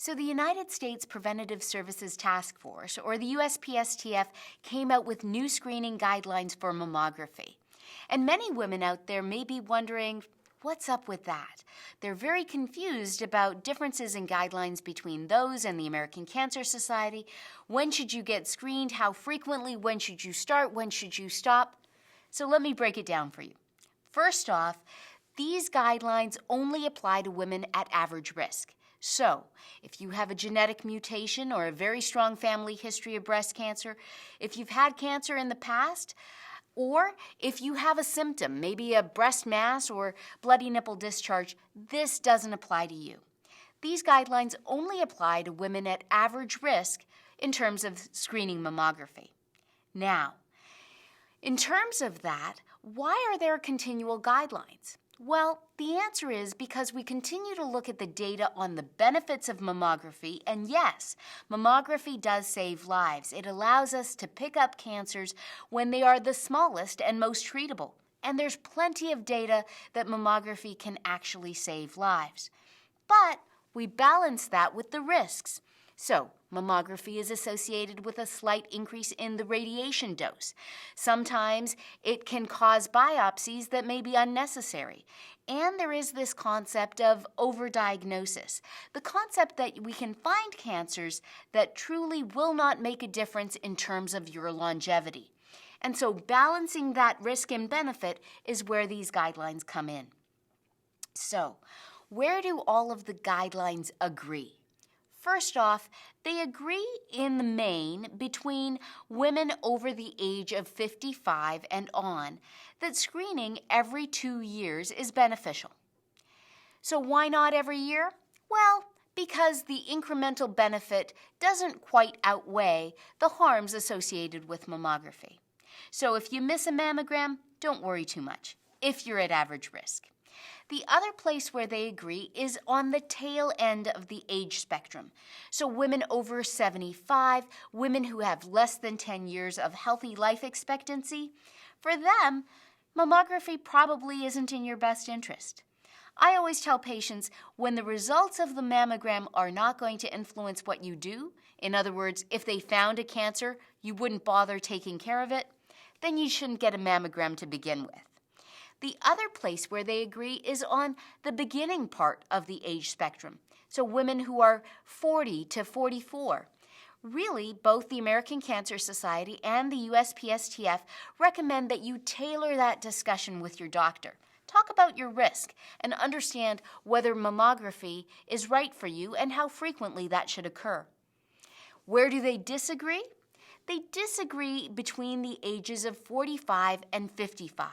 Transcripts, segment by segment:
So the United States Preventative Services Task Force, or the USPSTF, came out with new screening guidelines for mammography. And many women out there may be wondering, what's up with that? They're very confused about differences in guidelines between those and the American Cancer Society. When should you get screened? How frequently? When should you start? When should you stop? So let me break it down for you. First off, these guidelines only apply to women at average risk. So, if you have a genetic mutation or a very strong family history of breast cancer, if you've had cancer in the past, or if you have a symptom, maybe a breast mass or bloody nipple discharge, this doesn't apply to you. These guidelines only apply to women at average risk in terms of screening mammography. Now, in terms of that, why are there continual guidelines? Well, the answer is because we continue to look at the data on the benefits of mammography, and yes, mammography does save lives. It allows us to pick up cancers when they are the smallest and most treatable. And there's plenty of data that mammography can actually save lives. But we balance that with the risks. So, mammography is associated with a slight increase in the radiation dose. Sometimes it can cause biopsies that may be unnecessary. And there is this concept of overdiagnosis, the concept that we can find cancers that truly will not make a difference in terms of your longevity. And so balancing that risk and benefit is where these guidelines come in. So, where do all of the guidelines agree? First off, they agree in the main between women over the age of 55 and on that screening every 2 years is beneficial. So why not every year? Well, because the incremental benefit doesn't quite outweigh the harms associated with mammography. So if you miss a mammogram, don't worry too much if you're at average risk. The other place where they agree is on the tail end of the age spectrum. So women over 75, women who have less than 10 years of healthy life expectancy, for them, mammography probably isn't in your best interest. I always tell patients when the results of the mammogram are not going to influence what you do, in other words, if they found a cancer, you wouldn't bother taking care of it, then you shouldn't get a mammogram to begin with. The other place where they agree is on the beginning part of the age spectrum, so women who are 40 to 44. Really, both the American Cancer Society and the USPSTF recommend that you tailor that discussion with your doctor. Talk about your risk and understand whether mammography is right for you and how frequently that should occur. Where do they disagree? They disagree between the ages of 45 and 55.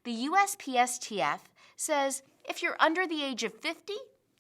The USPSTF says if you're under the age of 50,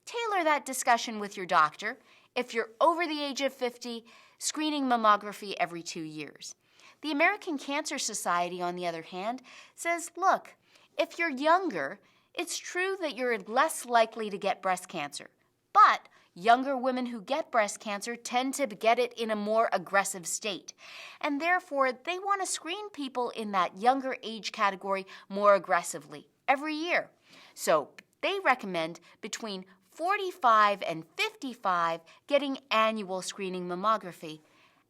tailor that discussion with your doctor. If you're over the age of 50, screening mammography every 2 years. The American Cancer Society, on the other hand, says, look, if you're younger, it's true that you're less likely to get breast cancer, but younger women who get breast cancer tend to get it in a more aggressive state, and therefore they want to screen people in that younger age category more aggressively every year. So they recommend between 45 and 55 getting annual screening mammography.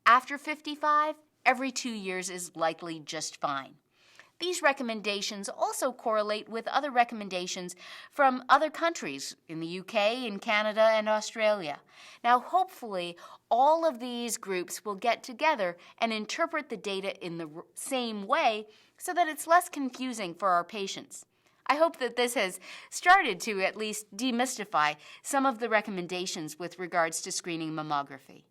After 55, every 2 years is likely just fine. These recommendations also correlate with other recommendations from other countries in the UK, in Canada, and Australia. Now, hopefully, all of these groups will get together and interpret the data in the same way so that it's less confusing for our patients. I hope that this has started to at least demystify some of the recommendations with regards to screening mammography.